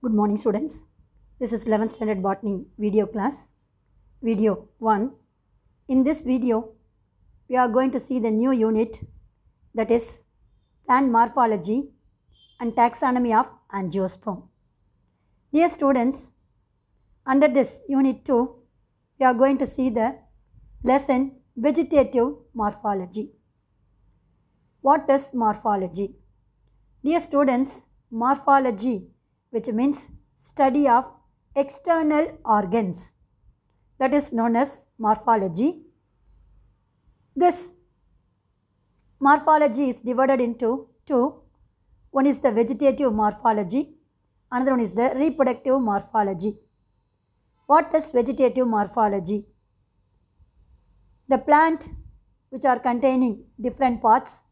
Good morning students. This is 11th standard botany video class, video 1. In this video, we are going to see the new unit, that is plant morphology and taxonomy of angiosperm. Dear students, under this unit 2, we are going to see the lesson vegetative morphology. What is morphology? Dear students, morphology, which means study of external organs, that is known as morphology. This morphology is divided into two. One is the vegetative morphology, another one is the reproductive morphology. What is vegetative morphology? The plant which are containing different parts,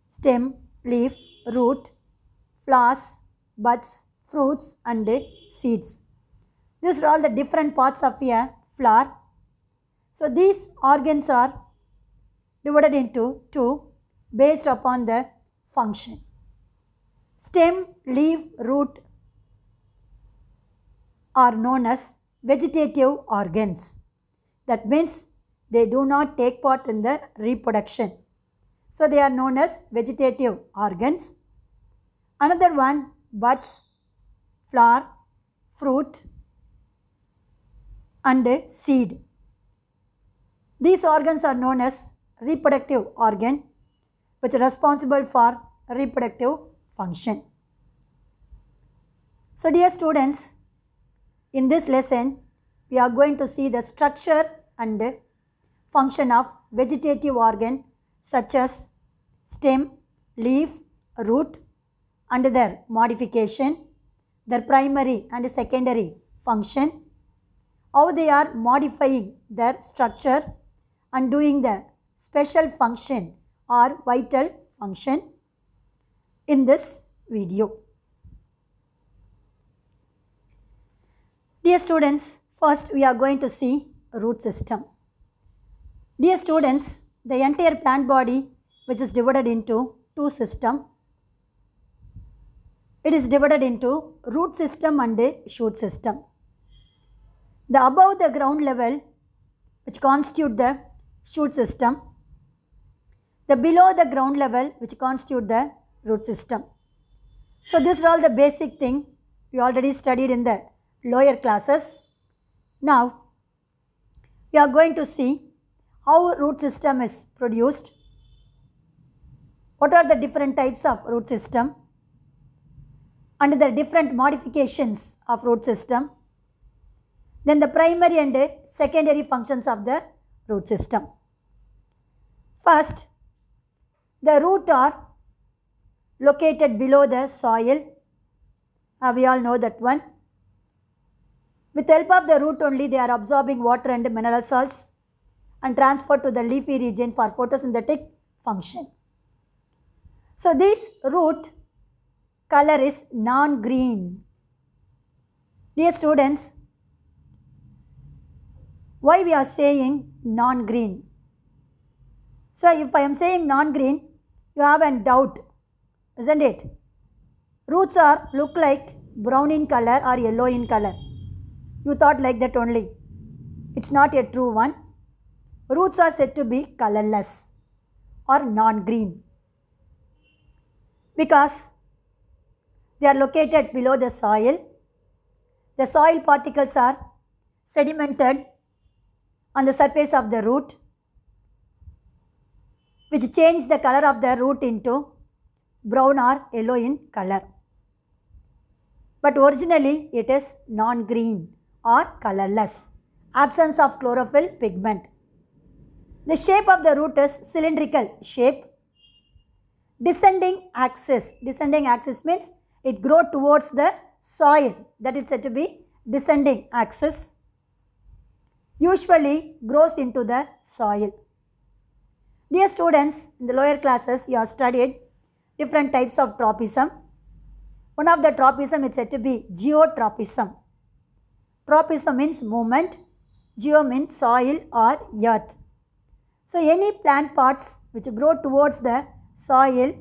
stem, leaf, root, flowers, buds, fruits and seeds. These are all the different parts of a flower. So these organs are divided into two based upon the function. Stem, leaf, root are known as vegetative organs. That means they do not take part in the reproduction. So they are known as vegetative organs. Another one, buds, flower, fruit and seed. These organs are known as reproductive organ, which are responsible for reproductive function. So dear students, in this lesson, we are going to see the structure and function of vegetative organ such as stem, leaf, root and their modification, their primary and secondary function, how they are modifying their structure and doing the special function or vital function in this video. Dear students, first we are going to see root system. Dear students, the entire plant body which is divided into two systems. It is divided into root system and shoot system. The above the ground level which constitute the shoot system, the below the ground level which constitute the root system. So these are all the basic thing we already studied in the lower classes. Now we are going to see how root system is produced. What are the different types of root system and the different modifications of root system. Then the primary and secondary functions of the root system. First, the root are located below the soil. We all know that one. With the help of the root only, they are absorbing water and mineral salts and transferred to the leafy region for photosynthetic function. So this root color is non-green. Dear students, why we are saying non-green? So if I am saying non-green, you have a doubt, isn't it? Roots are look like brown in color or yellow in color. You thought like that only. It's not a true one. Roots are said to be colorless or non-green because they are located below the soil. The soil particles are sedimented on the surface of the root, which change the color of the root into brown or yellow in color. But originally it is non-green or colorless, absence of chlorophyll pigment. The shape of the root is cylindrical shape. Descending axis means it grows towards the soil, that is said to be descending axis. Usually grows into the soil. Dear students, in the lower classes you have studied different types of tropism. One of the tropism is said to be geotropism. Tropism means movement, geo means soil or earth. So any plant parts which grow towards the soil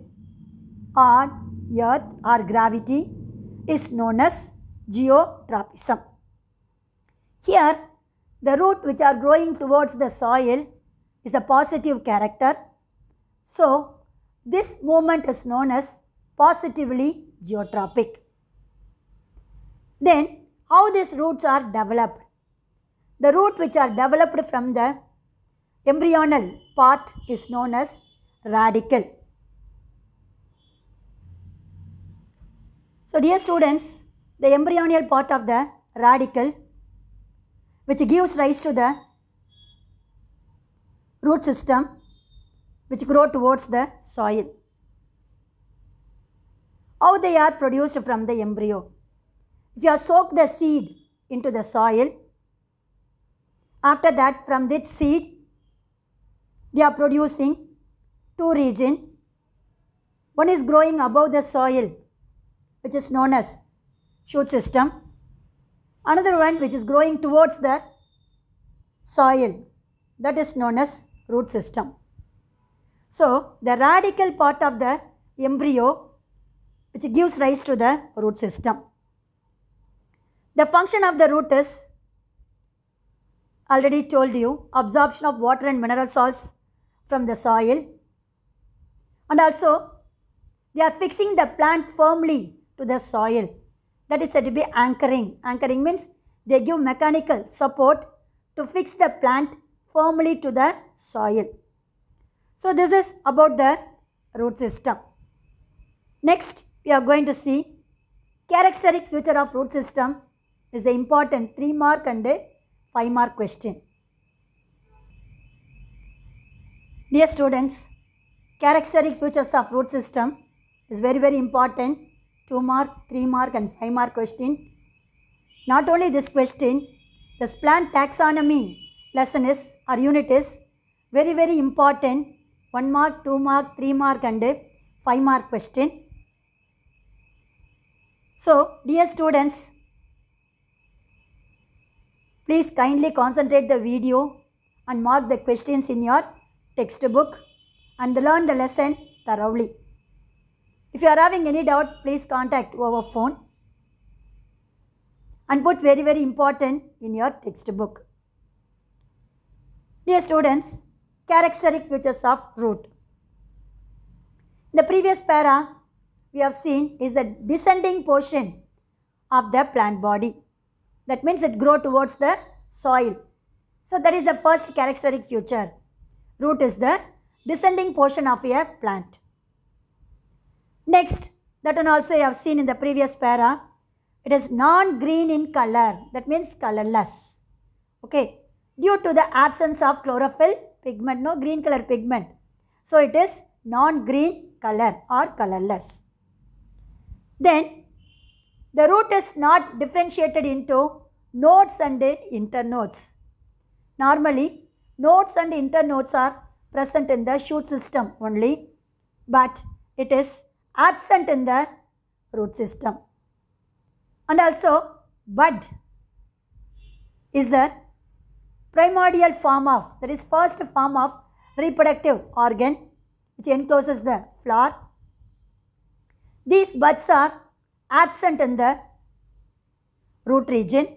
or earth or gravity is known as geotropism. Here, the root which are growing towards the soil is a positive character. So, this movement is known as positively geotropic. Then, how these roots are developed? The root which are developed from the embryonal part is known as radicle. So, dear students, the embryonal part of the radicle which gives rise to the root system which grow towards the soil. How they are produced from the embryo? If you have soaked the seed into the soil, after that from that seed they are producing two regions. One is growing above the soil which is known as shoot system. Another one which is growing towards the soil, that is known as root system. So, the radical part of the embryo which gives rise to the root system. The function of the root is, already told you, absorption of water and mineral salts from the soil, and also they are fixing the plant firmly to the soil. That is said to be anchoring. Anchoring means they give mechanical support to fix the plant firmly to the soil. So, this is about the root system. Next, we are going to see characteristic feature of root system is the important 3 mark and 5 mark question. Dear students, characteristic features of root system is very important. 2 mark, 3 mark and 5 mark question. Not only this question, this plant taxonomy lesson is or unit is very important. 1 mark, 2 mark, 3 mark and 5 mark question. So, dear students, please kindly concentrate the video and mark the questions in your textbook and learn the lesson thoroughly. If you are having any doubt, please contact over phone and put very important in your textbook. Dear students, characteristic features of root. The previous para we have seen is the descending portion of the plant body. That means it grows towards the soil. So, that is the first characteristic feature. Root is the descending portion of a plant. Next, that one also you have seen in the previous para. It is non-green in color. That means colorless. Okay. Due to the absence of chlorophyll pigment, no green color pigment. So, it is non-green color or colorless. Then, the root is not differentiated into nodes and internodes. Normally, nodes and internodes are present in the shoot system only, but it is absent in the root system. And also, bud is the primordial form of, that is first form of reproductive organ which encloses the flower. These buds are absent in the root region.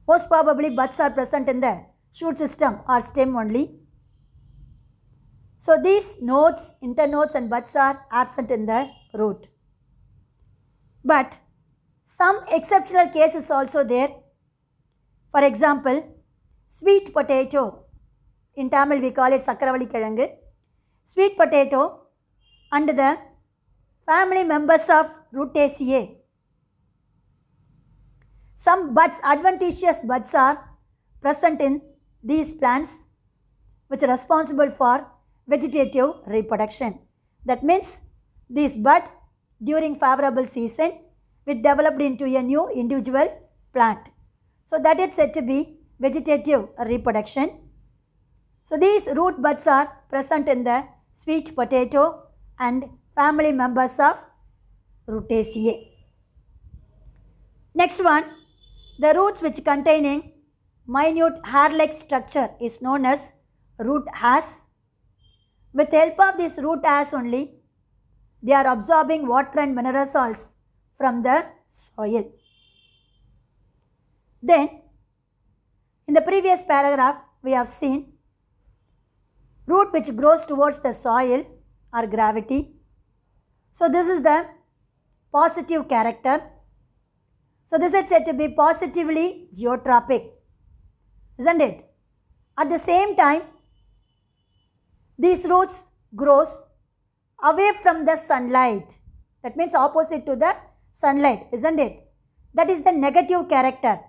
Most probably buds are present in the shoot system or stem only. So, these nodes, internodes and buds are absent in the root. But some exceptional cases also there. For example, sweet potato, in Tamil we call it Sakravali Kelangu. Sweet potato and the family members of Rutaceae. Some buds, adventitious buds are present in these plants which are responsible for vegetative reproduction. That means this bud during favorable season will develop into a new individual plant. So, that is said to be vegetative reproduction. So, these root buds are present in the sweet potato and family members of Rutaceae. Next one, the roots which containing minute hair-like structure is known as root hairs. With help of this root hairs only, they are absorbing water and mineral salts from the soil. Then, in the previous paragraph, we have seen root which grows towards the soil or gravity. So, this is the positive character. So, this is said to be positively geotropic, isn't it? At the same time, these roots grows away from the sunlight. That means opposite to the sunlight, isn't it? That is the negative character.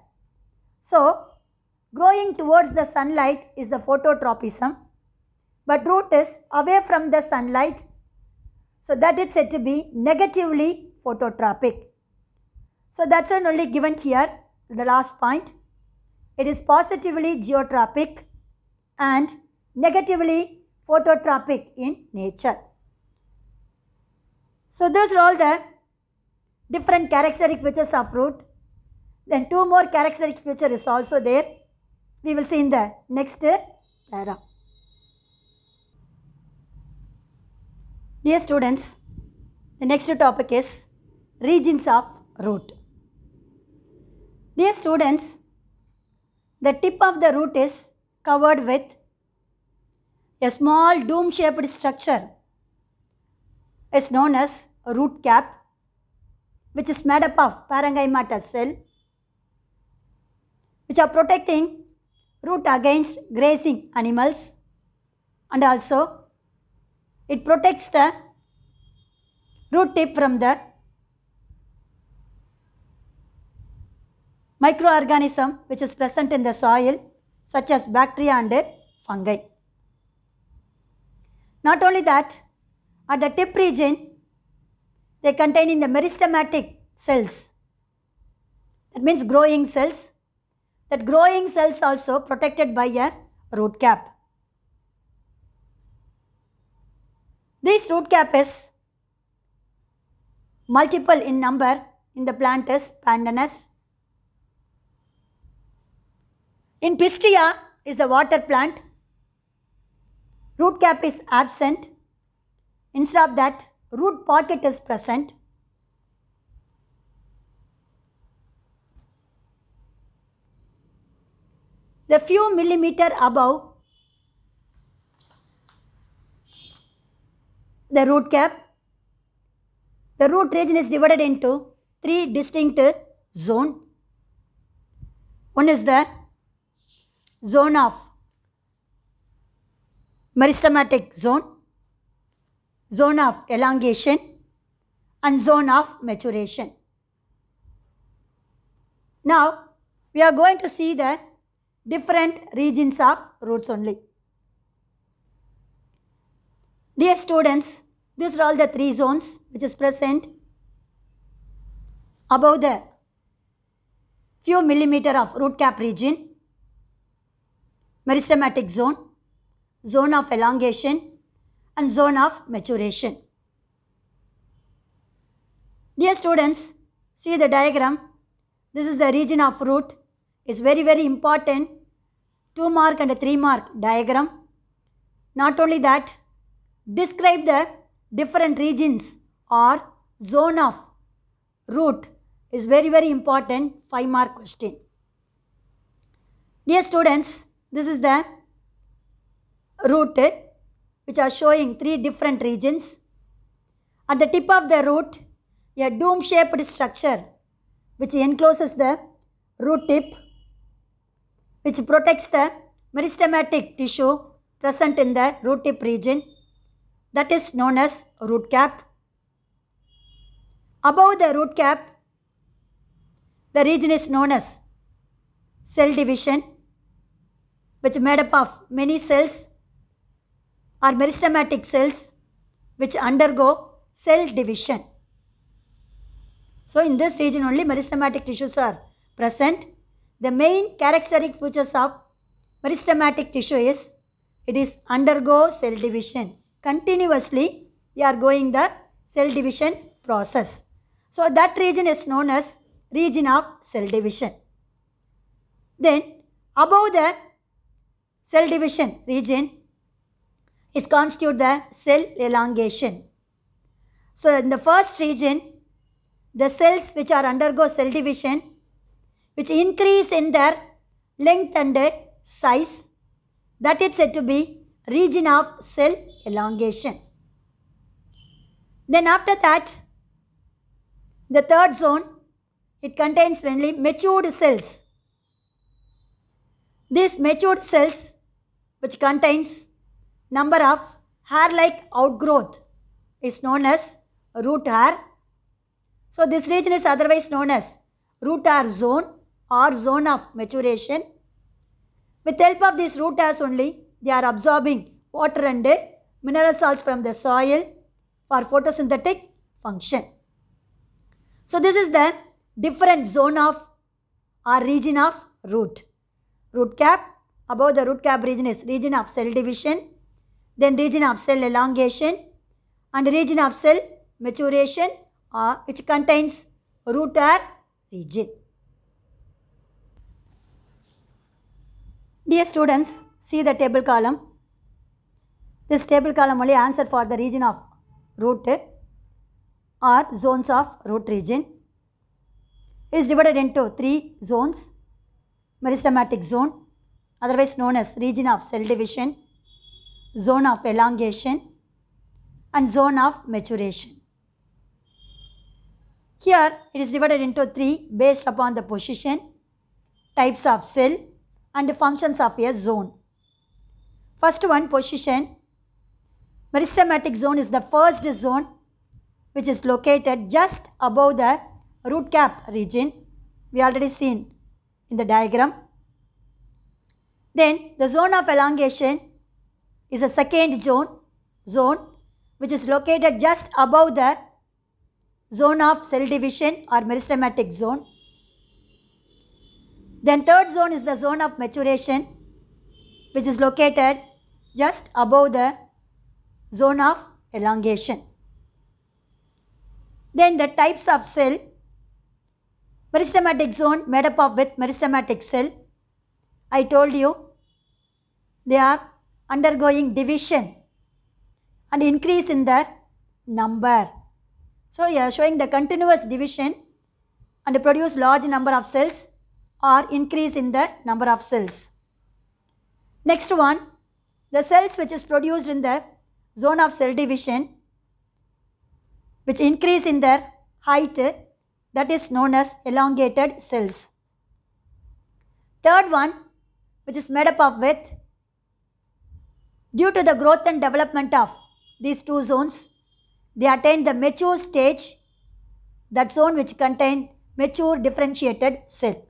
So, growing towards the sunlight is the phototropism, but root is away from the sunlight. So, that is said to be negatively phototropic. So, that's only given here, the last point. It is positively geotropic and negatively phototropic in nature. So, those are all the different characteristic features of root. Then two more characteristic feature is also there. We will see in the next para. Dear students, the next topic is regions of root. Dear students, the tip of the root is covered with a small dome-shaped structure is known as a root cap, which is made up of parenchymatous cell, which are protecting root against grazing animals, and also it protects the root tip from the microorganism which is present in the soil, such as bacteria and fungi. Not only that, at the tip region, they contain in the meristematic cells. That means growing cells. That growing cells also protected by a root cap. This root cap is multiple in number in the plant is pandanus. In Pistia is the water plant. Root cap is absent. Instead of that, root pocket is present. The few millimeter above the root cap, the root region is divided into three distinct zones. One is the zone of meristematic zone, zone of elongation, and zone of maturation. Now, we are going to see the different regions of roots only. Dear students, these are all the three zones which is present above the few millimeter of root cap region: meristematic zone, zone of elongation, and zone of maturation. Dear students, see the diagram. This is the region of root. It's very important 2 mark and 3 mark diagram. Not only that, describe the different regions or zone of root is very important 5 mark question. Dear students, this is the root which are showing 3 different regions. At the tip of the root, a dome-shaped structure which encloses the root tip, which protects the meristematic tissue present in the root tip region, that is known as root cap. Above the root cap, the region is known as cell division, which is made up of many cells or meristematic cells which undergo cell division. So, in this region only meristematic tissues are present. The main characteristic features of meristematic tissue is it is undergo cell division. Continuously, we are going the cell division process. So, that region is known as region of cell division. Then, above the cell division region is constitute the cell elongation. So, in the first region, the cells which are undergo cell division, which increase in their length and size, that is said to be region of cell elongation. Then after that, the third zone, it contains mainly matured cells. These matured cells, which contains number of hair-like outgrowth, is known as root hair. So this region is otherwise known as root hair zone or zone of maturation. With the help of these root hairs only, they are absorbing water and mineral salts from the soil for photosynthetic function. So this is the different zone of or region of root. Root cap, above the root cap region is region of cell division, then region of cell elongation and region of cell maturation, which contains root hair region. Dear students, see the table column. This table column only answer for the region of root or zones of root region. It is divided into 3 zones: meristematic zone, otherwise known as region of cell division, zone of elongation and zone of maturation. Here it is divided into 3 based upon the position, types of cell and functions of a zone. First one, position. Meristematic zone is the first zone which is located just above the root cap region. We already seen in the diagram. Then the zone of elongation is a second zone which is located just above the zone of cell division or meristematic zone. Then third zone is the zone of maturation, which is located just above the zone of elongation. Then the types of cell. Meristematic zone made up of with meristematic cell. I told you they are undergoing division and increase in the number. So you are showing the continuous division and produce large number of cells or increase in the number of cells. Next one, the cells which is produced in the zone of cell division, which increase in their height, that is known as elongated cells. Third one, which is made up of with, due to the growth and development of these 2 zones, they attain the mature stage, that zone which contain mature differentiated cell.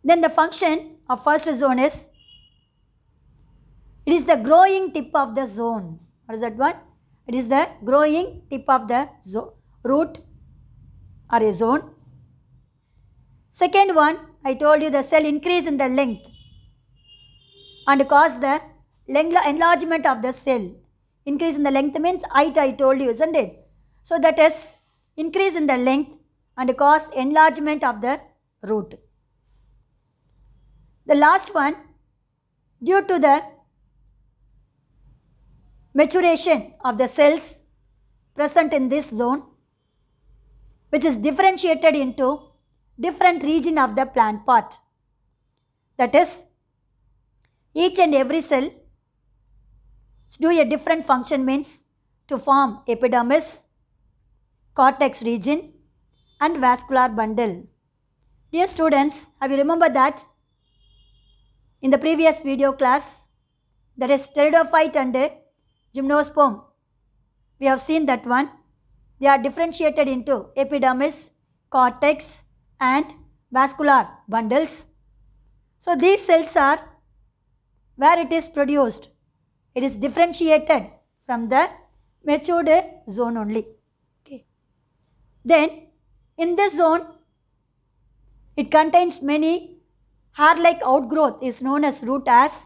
Then the function of first zone is, it is the growing tip of the zone. What is that one? It is the growing tip of the root or a zone. Second one, I told you the cell increase in the length and cause the enlargement of the cell. Increase in the length means height, I told you, isn't it? So that is increase in the length and cause enlargement of the root. The last one, due to the maturation of the cells present in this zone, which is differentiated into different region of the plant part. That is, each and every cell do a different function, means to form epidermis, cortex region and vascular bundle. Dear students, have you remembered that in the previous video class, that is pteridophyte and gymnosperm, we have seen that one. They are differentiated into epidermis, cortex and vascular bundles. So these cells are where it is produced. It is differentiated from the matured zone only. Okay. Then in this zone, it contains many hair-like outgrowth is known as root hairs.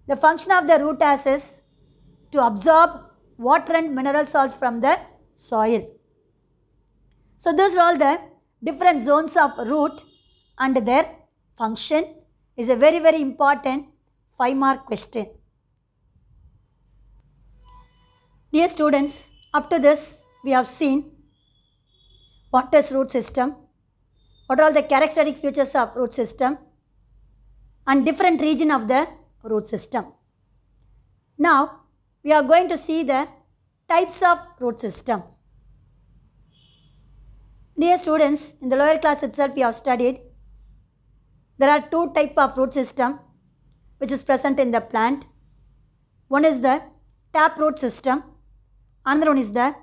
The function of the root hairs is to absorb water and mineral salts from the soil. So these are all the different zones of root and their function. Is a very, very important 5-mark question. Dear students, up to this we have seen what is root system, what are all the characteristic features of root system, and different region of the root system. Now, we are going to see the types of root system. Dear students, in the lower class itself we have studied there are two types of root system which is present in the plant. One is the taproot system, another one is the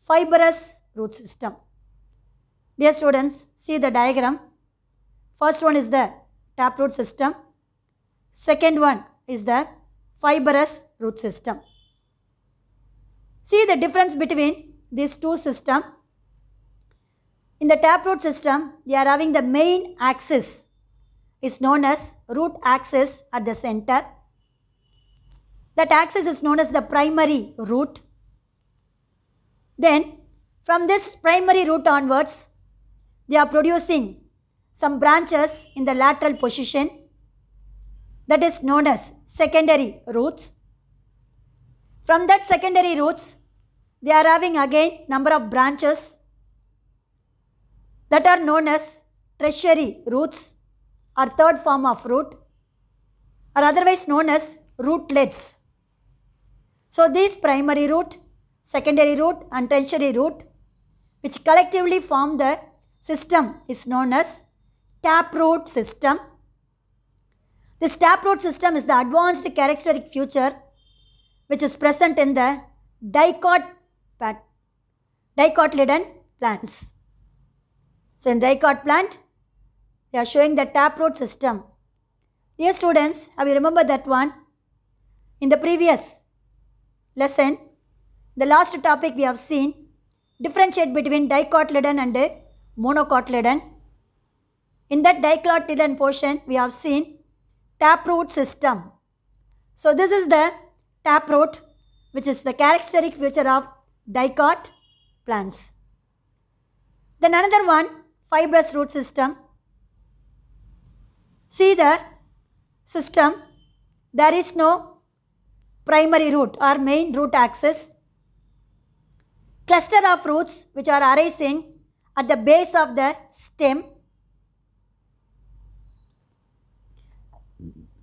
fibrous root system. Dear students, see the diagram. First one is the taproot system. Second one is the fibrous root system. See the difference between these two systems. In the taproot system, they are having the main axis is known as root axis at the center. That axis is known as the primary root. Then from this primary root onwards, they are producing some branches in the lateral position that is known as secondary roots. From that secondary roots, they are having again number of branches that are known as tertiary roots or third form of root or otherwise known as rootlets. So these primary root, secondary root and tertiary root which collectively form the system is known as taproot system. This taproot system is the advanced characteristic feature which is present in the dicotyledon plants. So in dicot plant, they are showing the taproot system. Dear students, have you remembered that one? In the previous lesson, the last topic we have seen differentiate between dicotyledon and monocotyledon. In that dicotyledon portion, we have seen taproot system. So this is the taproot which is the characteristic feature of dicot plants. Then another one, fibrous root system. See the system, there is no primary root or main root axis. Cluster of roots which are arising at the base of the stem.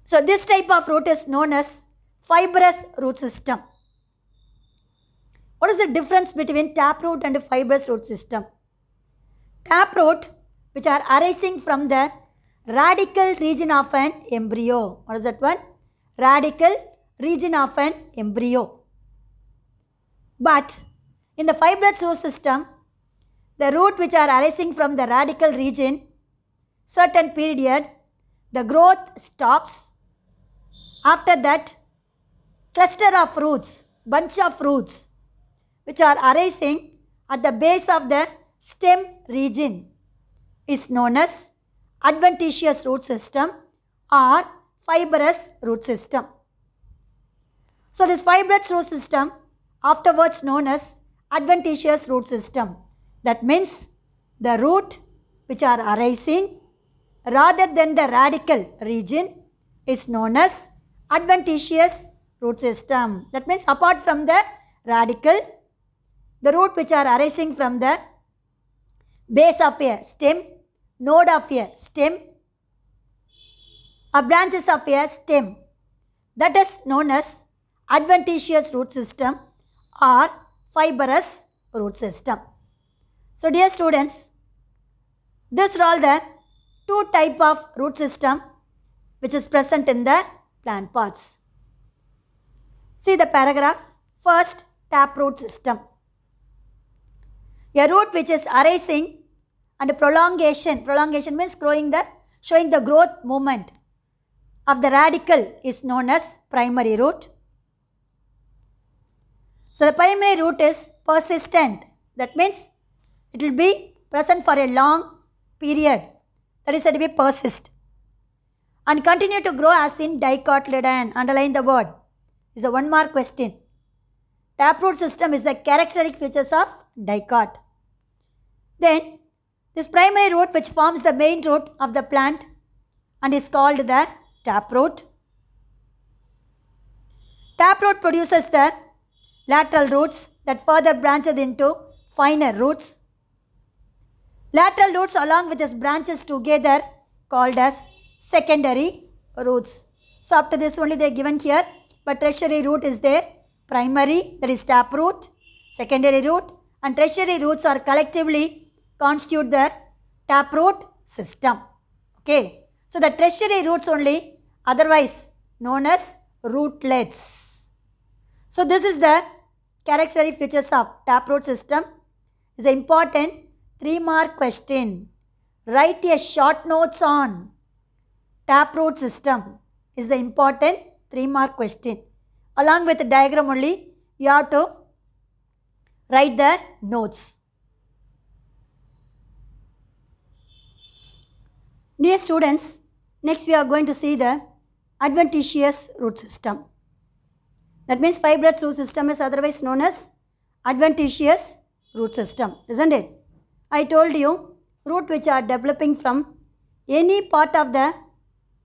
So this type of root is known as fibrous root system. What is the difference between taproot and fibrous root system? Taproot which are arising from the radical region of an embryo. What is that one? Radical region of an embryo. But in the fibrous root system, the root which are arising from the radical region, certain period, the growth stops. After that, cluster of roots, bunch of roots which are arising at the base of the stem region is known as adventitious root system or fibrous root system. So this fibrous root system afterwards known as adventitious root system. That means the root which are arising rather than the radical region is known as adventitious root system. That means apart from the radical, the root which are arising from the base of a stem, node of a stem or branches of a stem, that is known as adventitious root system or fibrous root system. So dear students, these are all the two type of root system which is present in the plant pots. See the paragraph. First, taproot system. A root which is arising and prolongation means showing the growth movement of the radical is known as primary root. So the primary root is persistent. That means it will be present for a long period. That is said to be persist. And continue to grow as in dicotyledon. Underline the word. Is a one mark question. Taproot system is the characteristic features of dicot. Then this primary root which forms the main root of the plant and is called the taproot. Taproot produces the lateral roots that further branches into finer roots. Lateral roots along with its branches together called as secondary roots. So after this only they are given here, but tertiary root is there. Primary, that is taproot, secondary root, and tertiary roots are collectively constitute the taproot system. Okay. So the tertiary roots only, otherwise known as rootlets. So this is the characteristic features of taproot system. Is an important 3-mark question. Write a short notes on taproot system. Is the important 3-mark question. Along with the diagram only, you have to write the notes. Dear students, next we are going to see the adventitious root system. That means fibrous root system is otherwise known as adventitious root system, isn't it? I told you, root which are developing from any part of the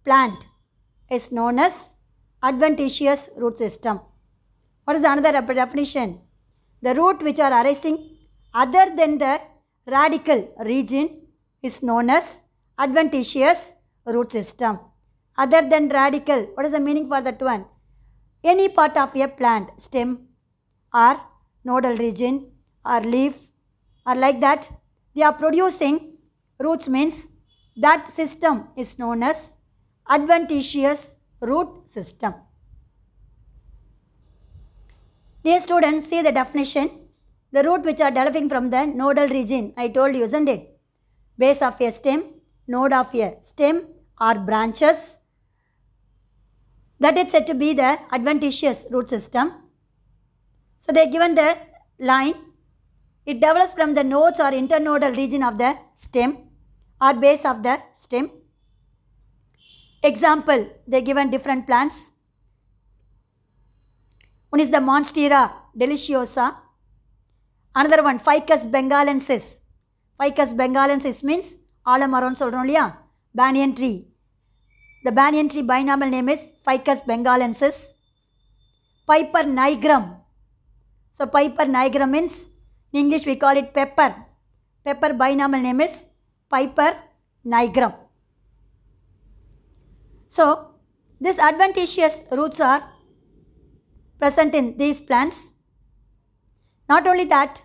plant is known as adventitious root system. What is another definition? The root which are arising other than the radical region is known as adventitious root system. Other than radical, what is the meaning for that one? Any part of a plant, stem or nodal region or leaf or like that, they are producing roots, means that system is known as adventitious root system. Dear students, see the definition. The root which are developing from the nodal region, I told you, isn't it? Base of a stem, node of a stem or branches, that is said to be the adventitious root system. So they are given the line. It develops from the nodes or internodal region of the stem or base of the stem. Example, they are given different plants. One is the Monstera deliciosa. Another one, Ficus bengalensis. Ficus bengalensis means alamaron solron illaya, banyan tree. The banyan tree binomial name is Ficus bengalensis. Piper nigrum. So Piper nigrum means, in English we call it pepper. Pepper binomial name is Piper nigrum. So these adventitious roots are present in these plants. Not only that,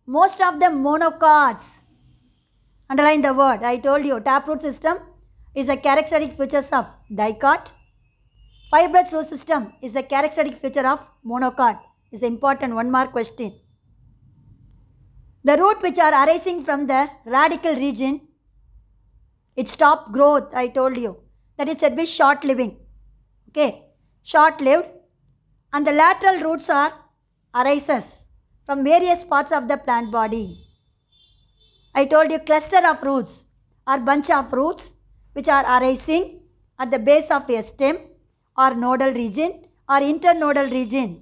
most of them monocots. Underline the word. I told you, taproot system is a characteristic features of dicot. Fibrous root system is the characteristic feature of monocot. Is an important 1-mark question. The root which are arising from the radical region, it stop growth, I told you. That is said to be short-living. Okay, short-lived. And the lateral roots are arises from various parts of the plant body. I told you, cluster of roots or bunch of roots which are arising at the base of a stem or nodal region or internodal region,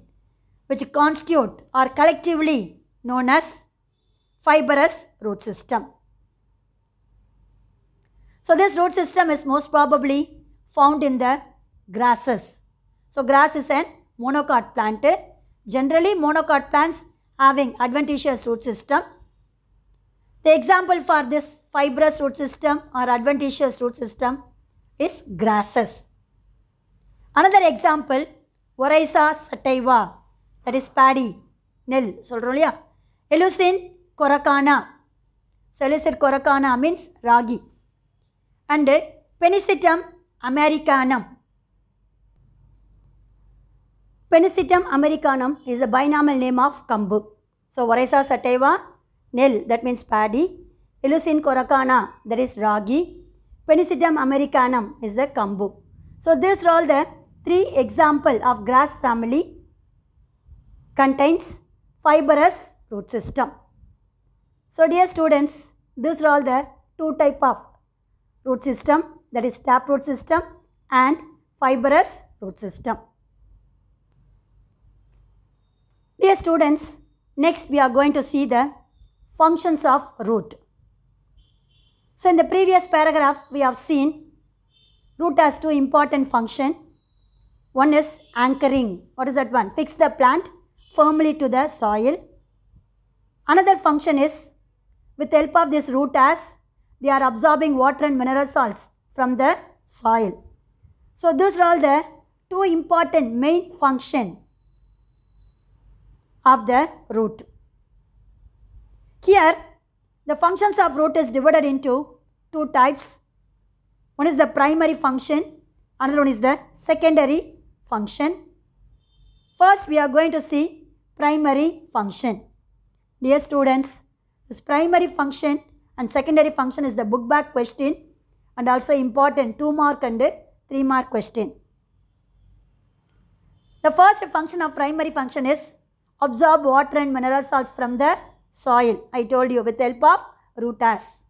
which constitute or collectively known as fibrous root system. So this root system is most probably found in the grasses. So grass is an monocot plant. Generally monocot plants having adventitious root system. The example for this fibrous root system or adventitious root system is grasses. Another example, Oryza sativa, that is paddy, nil, solron illaya. Eleusine coracana. So Eleusine coracana means ragi. And Penicitum americanum. Penicitum americanum is the binomial name of kambu. So Oryza sativa, nil, that means paddy. Eleusine coracana, that is ragi. Penicitum americanum is the kambu. So these are all the 3 examples of grass family contains fibrous root system. So dear students, these are all the 2 type of root system, that is taproot system and fibrous root system. Dear students, next we are going to see the functions of root. So in the previous paragraph we have seen root has 2 important functions. One is anchoring. What is that one? Fix the plant firmly to the soil. Another function is with help of this root as they are absorbing water and mineral salts from the soil. So these are all the two important main function of the root. Here the functions of root is divided into two types. One is the primary function, another one is the secondary function. First we are going to see primary function. Dear students, this primary function and secondary function is the book back question and also important 2 mark and 3 mark question. The first function of primary function is absorb water and mineral salts from the soil. I told you with help of root as.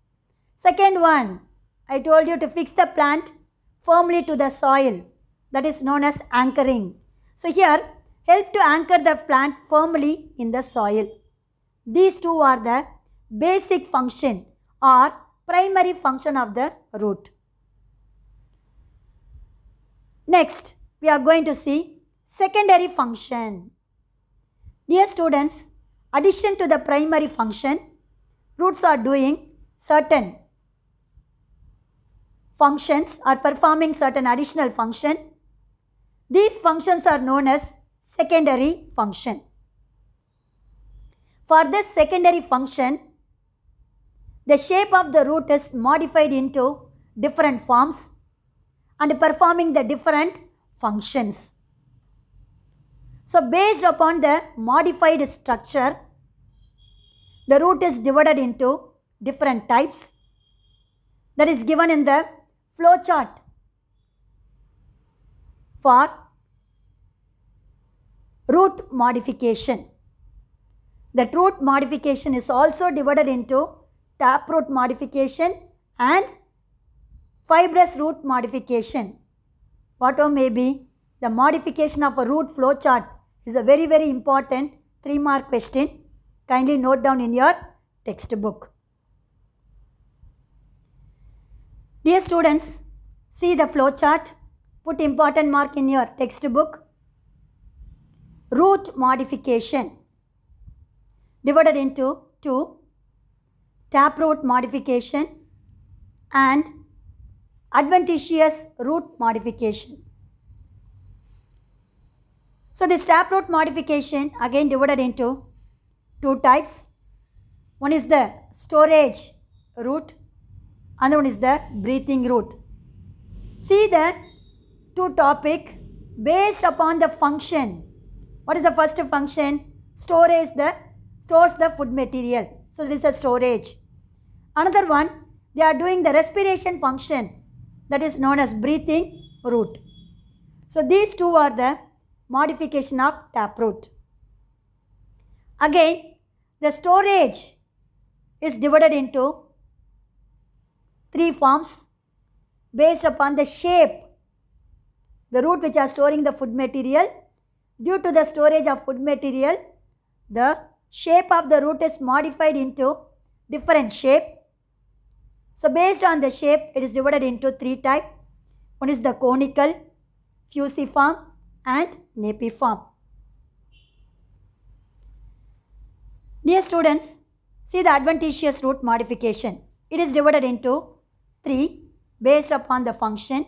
Second one, I told you to fix the plant firmly to the soil, that is known as anchoring. So here help to anchor the plant firmly in the soil. These two are the basic function or primary function of the root. Next we are going to see secondary function. Dear students, addition to the primary function, roots are doing certain functions or performing certain additional function. These functions are known as secondary function. For this secondary function, the shape of the root is modified into different forms and performing the different functions. So based upon the modified structure, the root is divided into different types that is given in the flow chart for root modification. The root modification is also divided into taproot modification and fibrous root modification. Whatever may be, the modification of a root flow chart is a very important 3 mark question. Kindly note down in your textbook. Dear students, see the flow chart. Put important mark in your textbook. Root modification divided into two: taproot modification and adventitious root modification. So this taproot modification again divided into two types. One is the storage root, another one is the breathing root. See the two topic based upon the function. What is the first function? Stores the food material. So this is the storage. Another one, they are doing the respiration function, that is known as breathing root. So these two are the modification of taproot. Again, the storage is divided into three forms based upon the shape. The root which are storing the food material, due to the storage of food material, the shape of the root is modified into different shape. So based on the shape, it is divided into three types. One is the conical, fusiform and napiform. Dear students, see the adventitious root modification. It is divided into three based upon the function.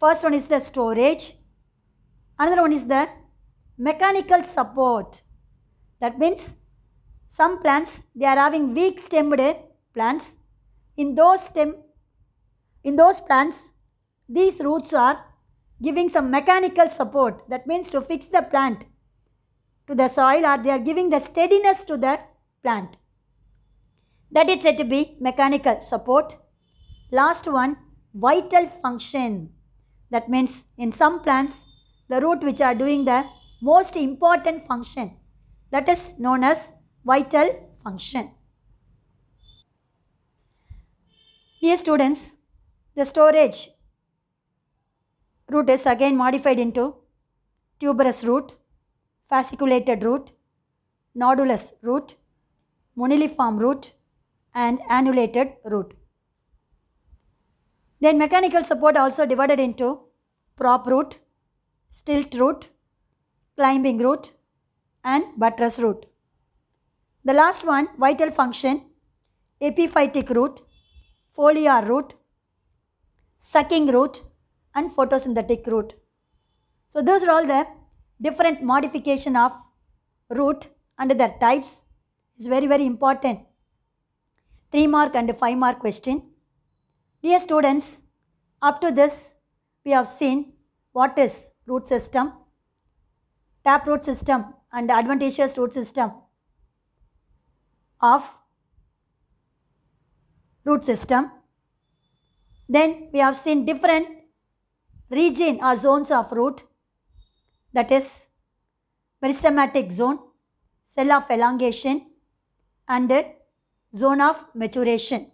First one is the storage. Another one is the mechanical support. That means some plants, they are having weak stemmed plants. In those plants, these roots are giving some mechanical support. That means to fix the plant to the soil, or they are giving the steadiness to the plant. That is said to be mechanical support. Last one, vital function. That means in some plants, the root which are doing the most important function, that is known as vital function. Dear students, the storage root is again modified into tuberous root, fasciculated root, nodulous root, moniliform root and annulated root. Then mechanical support also divided into prop root, stilt root, climbing root and buttress root. The last one, vital function, epiphytic root, foliar root, sucking root, and photosynthetic root. So those are all the different modification of root and their types. Is very important. 3 mark and 5 mark question. Dear students, up to this we have seen what is root system, taproot system and adventitious root system of root system. Then we have seen different region or zones of root, that is meristematic zone, cell of elongation and zone of maturation.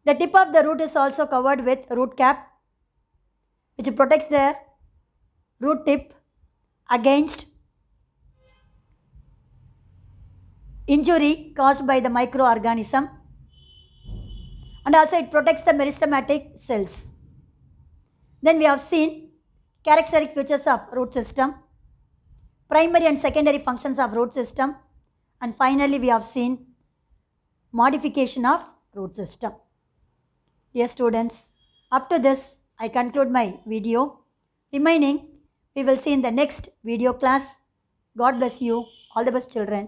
The tip of the root is also covered with root cap, which protects the root tip against injury caused by the microorganism, and also it protects the meristematic cells. Then we have seen characteristic features of root system, primary and secondary functions of root system, and finally we have seen modification of root system. Dear students, up to this I conclude my video. Remaining we will see in the next video class. God bless you. All the best, children.